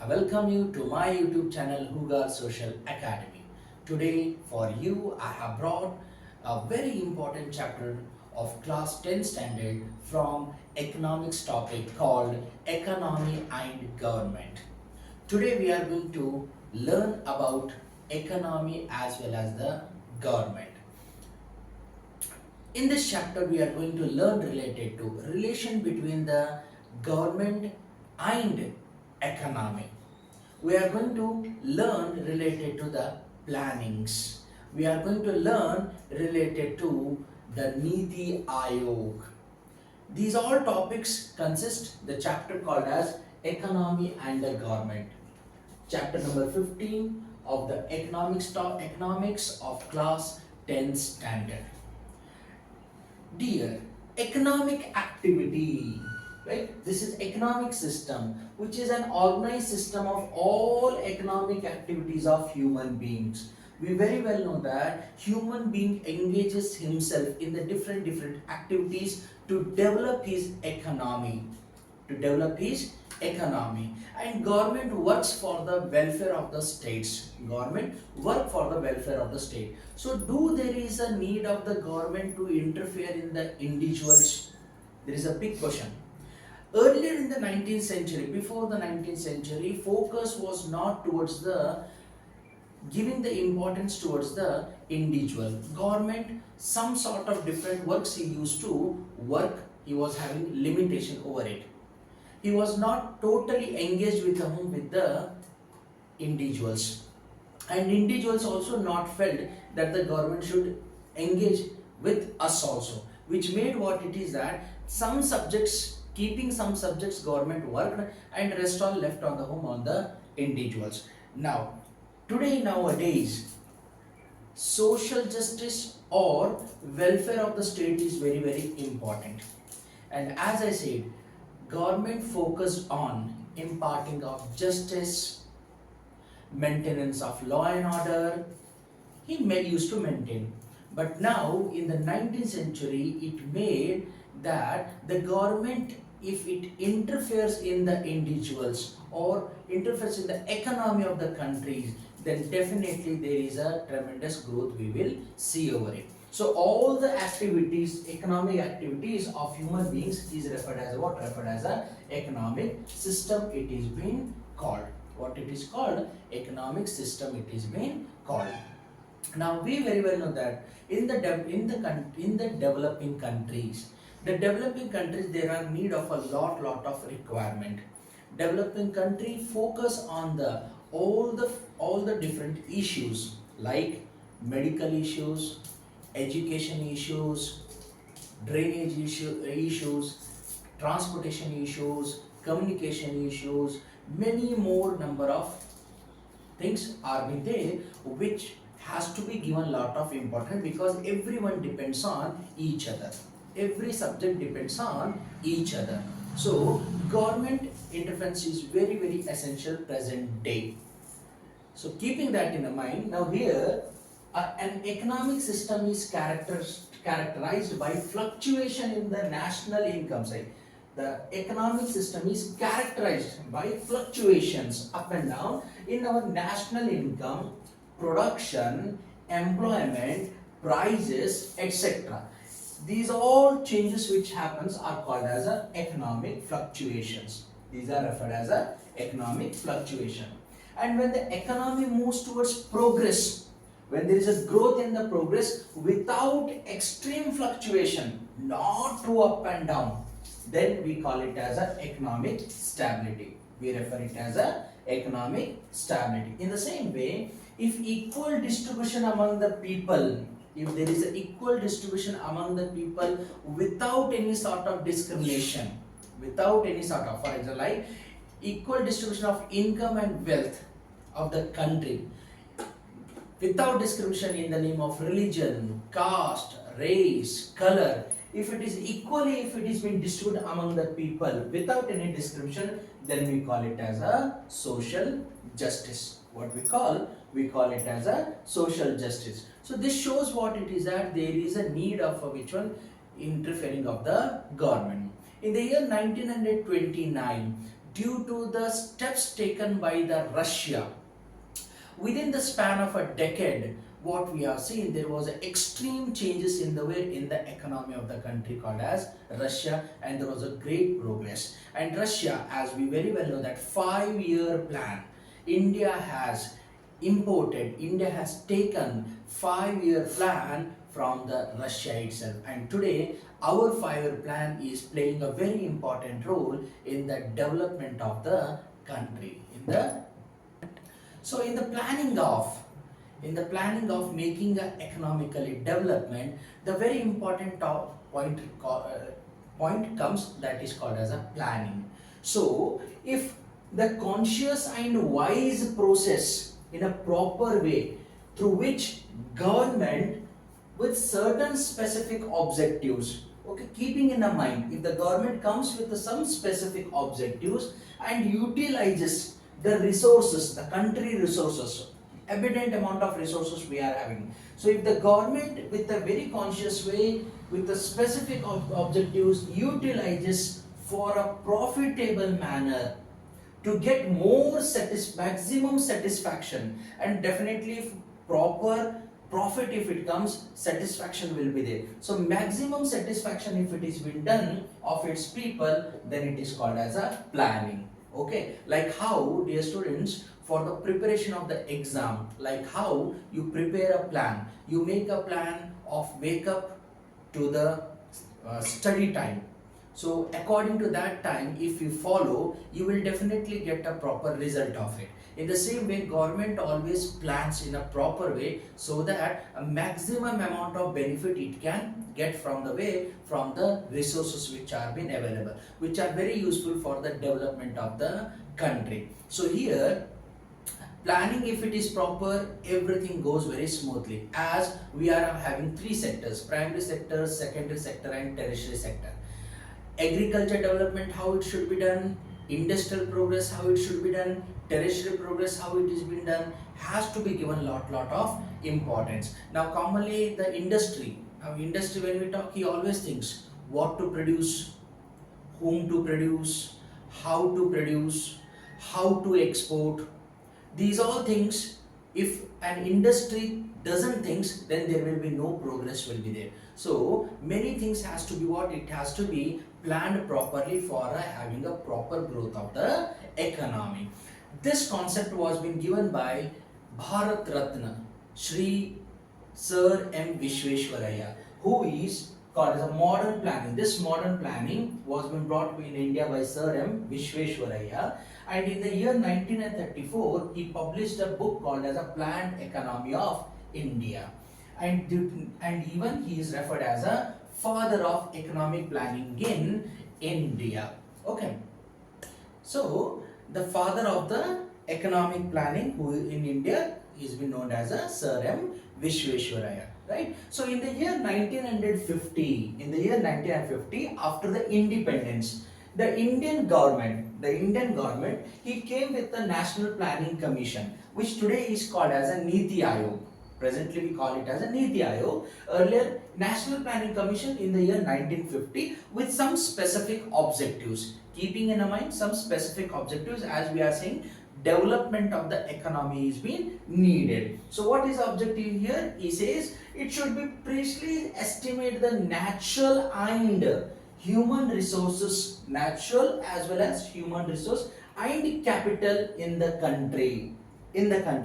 I welcome you to my YouTube channel Hoogar Social Academy. Today for you I have brought a very important chapter of class 10 standard from economics topic called economy and government. Today we are going to learn about economy as well as the government. In this chapter we are going to learn related to relation between the government and economy. We are going to learn related to the plannings. We are going to learn related to the Niti Ayog. These all topics consist the chapter called as economy and the government. Chapter number 15 of the economics of class 10 standard. Dear, economic activity, right? This is economic system, which is an organized system of all economic activities of human beings. We very well know that human being engages himself in the different activities to develop his economy. And government works for the welfare of the states. Government work for the welfare of the state. So do there is a need of the government to interfere in the individuals? There is a big question. Earlier in the 19th century, before the 19th century, focus was not towards the giving the importance towards the individual. Government, some sort of different works he used to work, he was having limitation over it. He was not totally engaged with the individuals, and individuals also not felt that the government should engage with us also, which made what it is that some subjects, keeping some subjects government worked and rest all left on the home on the individuals. Now nowadays social justice or welfare of the state is very important, and as I said, government focused on imparting of justice, maintenance of law and order. He used to maintain. But now in the 19th century, it made that the government, if it interferes in the individuals or interferes in the economy of the countries, then definitely there is a tremendous growth we will see over it. So all the activities, economic activities of human beings is referred as what? Referred as an economic system. It is being called. What it is called? Economic system. It is being called. Now we very well know that in the developing countries, there are need of a lot of requirement. Developing country focus on the all the different issues like medical issues, education issues, drainage issues, transportation issues, communication issues, many more number of things are being there which has to be given lot of importance, because everyone depends on each other. Every subject depends on each other. So government interference is very essential present day. So keeping that in mind, now here an economic system is characterized by fluctuation in the national income side. The economic system is characterized by fluctuations up and down in our national income, production, employment, prices, etc. These all changes which happens are called as economic fluctuations. These are referred as economic fluctuation. And when the economy moves towards progress, when there is a growth in the progress without extreme fluctuation, not too up and down, then we call it as economic stability. We refer it as economic stability. In the same way, if equal distribution among the people, if there is an equal distribution among the people without any sort of discrimination, for example, like equal distribution of income and wealth of the country, without discrimination in the name of religion, caste, race, color, if it is being distributed among the people without any discrimination, then we call it as a social justice. What we call it as a social justice. So this shows what it is, that there is a need of which one? Interfering of the government. In the year 1929, due to the steps taken by the Russia. Within the span of a decade, what we are seeing, there was extreme changes in the way in the economy of the country called as Russia, and there was a great progress. And Russia, as we very well know, that 5-year plan India has India has taken 5-year plan from the Russia itself, and today our 5-year plan is playing a very important role in the development of the country. In the planning of making a economically development, the very important point comes, that is called as a planning. So if the conscious and wise process in a proper way through which government with certain specific objectives, okay, keeping in mind, if the government comes with some specific objectives and utilizes the resources, the country resources, abundant amount of resources we are having. So if the government with a very conscious way, with the specific objectives, utilizes for a profitable manner to get maximum satisfaction, and definitely if proper profit, if it comes, satisfaction will be there. So maximum satisfaction if it is been done of its people, then it is called as a planning. Okay, like how, dear students, for the preparation of the exam, like how you prepare a plan, you make a plan of wake up to the study time. So according to that time, if you follow, you will definitely get a proper result of it. In the same way, government always plans in a proper way so that a maximum amount of benefit it can get from the resources which are being available, which are very useful for the development of the country. So here, planning, if it is proper, everything goes very smoothly, as we are having 3 sectors: primary sector, secondary sector and tertiary sector. Agriculture development, how it should be done, industrial progress, how it should be done, tertiary progress, how it is being done, has to be given lot of importance. Now commonly the industry when we talk, he always thinks what to produce, whom to produce, how to export. These all things, if an industry doesn't think, then there will be no progress will be there. So many things has to be it has to be planned properly for having a proper growth of the economy. This concept was been given by Bharat Ratna Shri Sir M. Vishweshwaraya, who is called as a modern planning. This modern planning was been brought in India by Sir M. Vishweshwaraya, and in the year 1934 he published a book called as a Planned Economy of India, and even he is referred as a father of economic planning in India. Okay, so the father of the economic planning who in India is been known as a Sir M. Vishweshwaraya, right? So in the year 1950, after the independence, the Indian government, he came with the National Planning Commission, which today is called as a Niti Aayog. Presently we call it as a Niti Aayog. Earlier, National Planning Commission in the year 1950 with some specific objectives. Keeping in mind some specific objectives, as we are saying, development of the economy is being needed. So what is the objective here? He says it should be precisely estimate the natural and human resources, natural as well as human resource and capital in the country.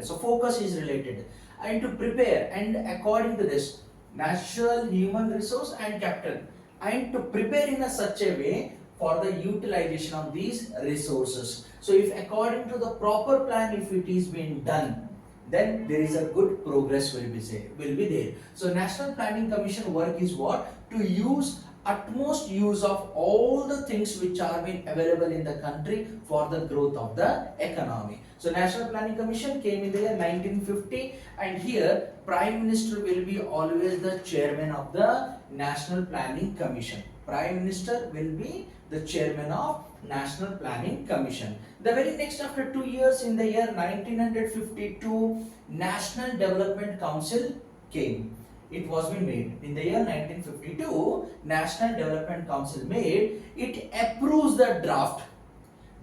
So focus is related, and to prepare, and according to this, natural, human resource and capital, and to prepare in a such a way for the utilization of these resources. So if according to the proper plan, if it is being done, then there is a good progress will be there. So National Planning Commission work is what? To use utmost use of all the things which are being available in the country for the growth of the economy. So National Planning Commission came in the year 1950, and here Prime Minister will be always the chairman of the National Planning Commission. Prime Minister will be the chairman of National Planning Commission. The very next, after 2 years, in the year 1952, National Development Council came. It was been made in the year 1952. National Development Council made it, approves the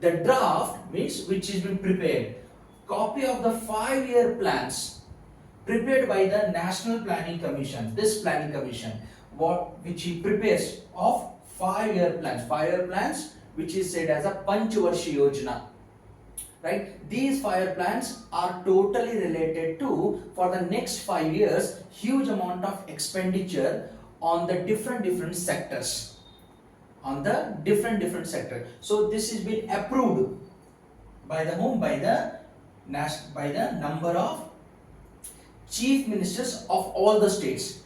The draft means which has been prepared. Copy of the 5-year plans prepared by the National Planning Commission. This planning commission, which he prepares of 5-year plans. 5-year plans, which is said as a Panchvarshi Yojana. Right? These 5-year plans are totally related to, for the next 5 years, huge amount of expenditure on the different sectors. On the different sector. So this has been approved by the whom? By the number of chief ministers of all the states.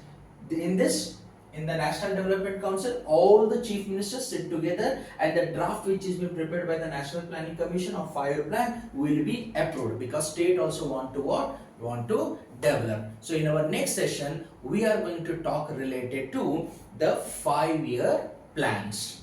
In the National Development Council, all the chief ministers sit together, and the draft which is being prepared by the National Planning Commission of 5-year plan will be approved, because state also want to what? Want to develop. So in our next session, we are going to talk related to the 5-year plans.